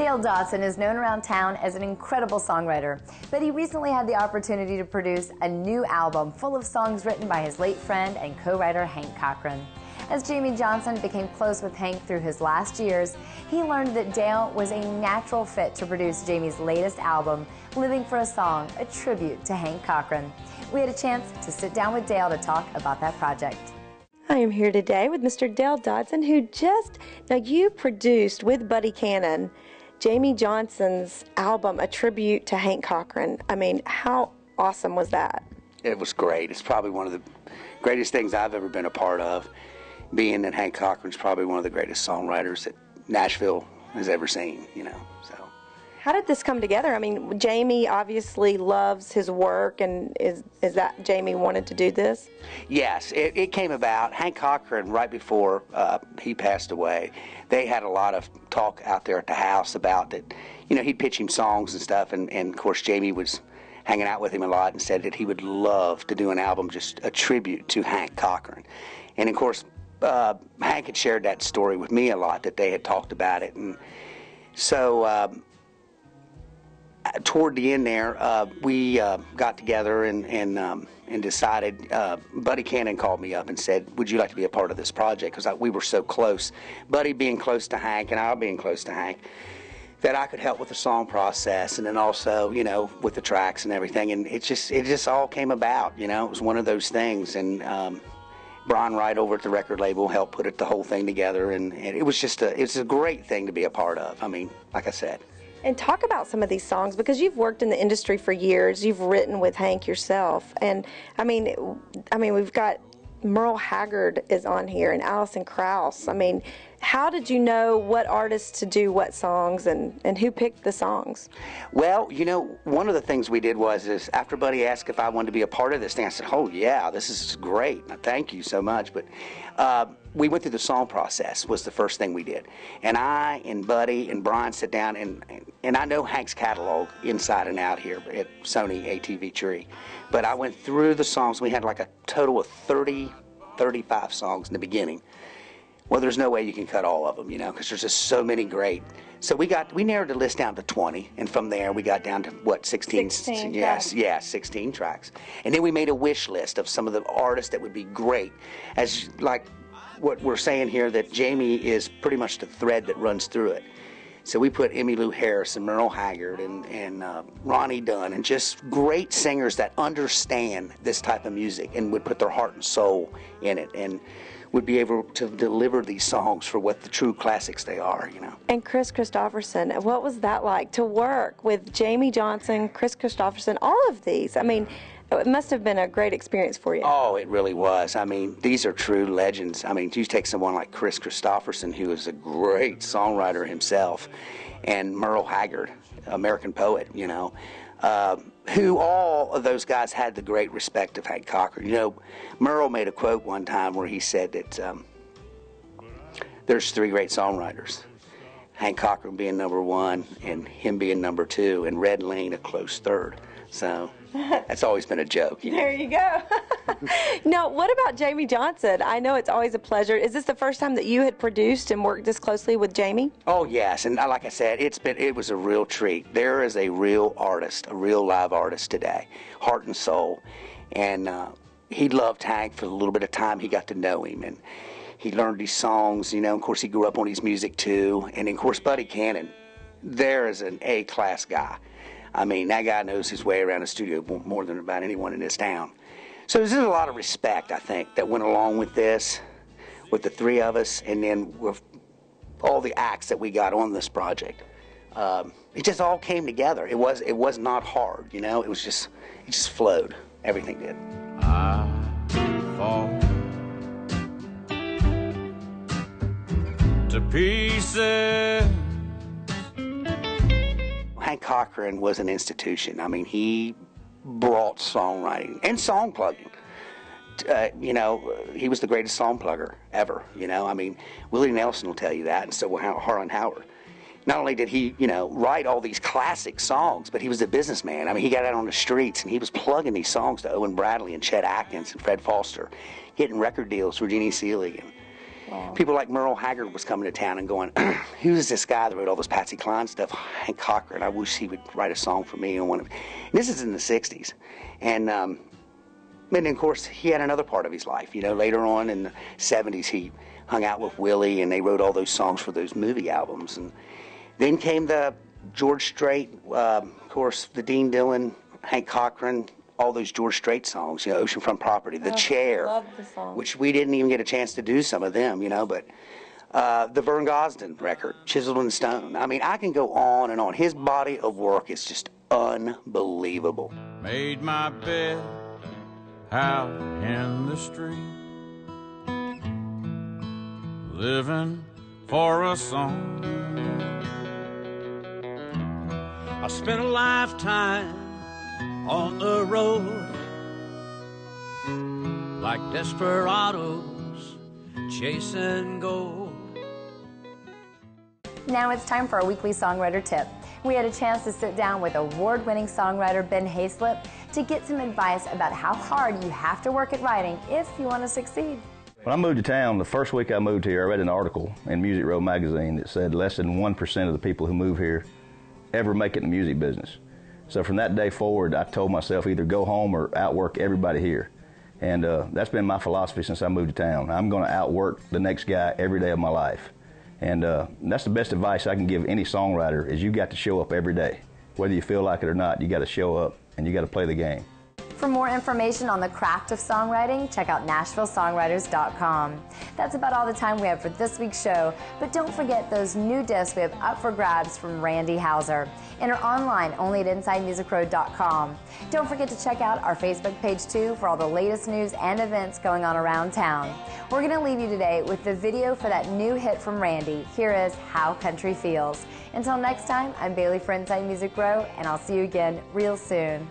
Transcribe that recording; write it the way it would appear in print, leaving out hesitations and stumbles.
Dale Dodson is known around town as an incredible songwriter, but he recently had the opportunity to produce a new album full of songs written by his late friend and co-writer Hank Cochran. As Jamie Johnson became close with Hank through his last years, he learned that Dale was a natural fit to produce Jamie's latest album, Living for a Song, a tribute to Hank Cochran. We had a chance to sit down with Dale to talk about that project. I am here today with Mr. Dale Dodson, who now you produced with Buddy Cannon Jamie Johnson's album, a tribute to Hank Cochran. I mean, how awesome was that? It was great. It's probably one of the greatest things I've ever been a part of, being that Hank Cochran's probably one of the greatest songwriters that Nashville has ever seen, you know. So, how did this come together? I mean, Jamie obviously loves his work, and is that Jamie wanted to do this? Yes, it came about. Hank Cochran, right before he passed away, they had a lot of talk out there at the house about that, you know, he'd pitch him songs and stuff, and of course Jamie was hanging out with him a lot and said that he would love to do an album, just a tribute to Hank Cochran. And of course, Hank had shared that story with me a lot, that they had talked about it. And so toward the end there, we got together and decided, Buddy Cannon called me up and said, would you like to be a part of this project? Because we were so close, Buddy being close to Hank and I being close to Hank, that I could help with the song process, and then also, you know, with the tracks and everything. And it just all came about, you know. It was one of those things. And Brian Wright over at the record label helped put the whole thing together, and it was just it's a great thing to be a part of. I mean, like I said. And talk about some of these songs, because you've worked in the industry for years. You've written with Hank yourself, and I mean, we've got Merle Haggard is on here, and Alison Krauss. I mean, how did you know what artists to do what songs, and who picked the songs? Well, you know, one of the things we did is after Buddy asked if I wanted to be a part of this thing, I said, oh yeah, this is great. Thank you so much. But we went through the song process was the first thing we did. And I and Buddy and Brian sat down, and I know Hank's catalog inside and out here at Sony ATV Tree. But I went through the songs. We had like a total of 35 songs in the beginning. Well, there's no way you can cut all of them, you know, because there's just so many great. So we narrowed the list down to 20, and from there we got down to what, 16? 16 yes, yeah, 16 tracks. And then we made a wish list of some of the artists that would be great, as like what we're saying here, that Jamie is pretty much the thread that runs through it. So we put Emmylou Harris and Merle Haggard and Ronnie Dunn, and just great singers that understand this type of music and would put their heart and soul in it, and would be able to deliver these songs for what the true classics they are, you know. And Chris Christopherson, what was that like to work with Jamie Johnson, Chris Christopherson, all of these? I mean, it must have been a great experience for you. Oh, it really was. I mean, these are true legends. I mean, you take someone like Chris Christopherson, who is a great songwriter himself, and Merle Haggard, American poet, you know, who all of those guys had the great respect of Hank Cochran. You know, Merle made a quote one time where he said that there's three great songwriters, Hank Cochran being number one, and him being number two, and Red Lane a close third. So that's always been a joke. You know? There you go. Now, what about Jamie Johnson? I know it's always a pleasure. Is this the first time that you had produced and worked this closely with Jamie? Oh yes, and like I said, it was a real treat. There is a real artist, a real live artist today, heart and soul, and he loved Hank for the little bit of time he got to know him, and he learned these songs. You know, of course, he grew up on his music too, and of course, Buddy Cannon, there is an A-class guy. I mean, that guy knows his way around the studio more than about anyone in this town. So there's a lot of respect, I think, that went along with this, with the three of us, and then with all the acts that we got on this project. It just all came together. It was not hard, you know. It just flowed. Everything did. I fall to pieces. Hank Cochran was an institution. I mean, he brought songwriting and song plugging. You know, he was the greatest song plugger ever, you know. I mean, Willie Nelson will tell you that, and so will Harlan Howard. Not only did he, you know, write all these classic songs, but he was a businessman. I mean, he got out on the streets, and he was plugging these songs to Owen Bradley and Chet Atkins and Fred Foster, getting record deals for Jeannie Seeley. People like Merle Haggard was coming to town and going, who's this guy that wrote all this Patsy Cline stuff? Hank Cochran. I wish he would write a song for me. This is in the 60s. And of course, he had another part of his life. You know, later on in the 70s, he hung out with Willie, and they wrote all those songs for those movie albums. And then came the George Strait, of course, the Dean Dillon, Hank Cochran, all those George Strait songs, you know, Oceanfront Property, The Chair, love the song. which we didn't even get a chance to do some of them, you know, but the Vern Gosdin record, Chiseled in Stone. I mean, I can go on and on. His body of work is just unbelievable. Made my bed out in the street, living for a song. I spent a lifetime on the road, like desperados chasing gold. Now it's time for our weekly songwriter tip. We had a chance to sit down with award-winning songwriter Ben Hayslip to get some advice about how hard you have to work at writing if you want to succeed. When I moved to town, the first week I moved here, I read an article in Music Row magazine that said less than 1% of the people who move here ever make it in the music business. So from that day forward, I told myself either go home or outwork everybody here. And that's been my philosophy since I moved to town. I'm going to outwork the next guy every day of my life. And that's the best advice I can give any songwriter is you got to show up every day. Whether you feel like it or not, you got to show up and you got to play the game. For more information on the craft of songwriting, check out NashvilleSongwriters.com. That's about all the time we have for this week's show, but don't forget those new discs we have up for grabs from Randy Houser. Enter online only at InsideMusicRoad.com. Don't forget to check out our Facebook page too for all the latest news and events going on around town. We're going to leave you today with the video for that new hit from Randy. Here is How Country Feels. Until next time, I'm Bailey for Inside Music Row, and I'll see you again real soon.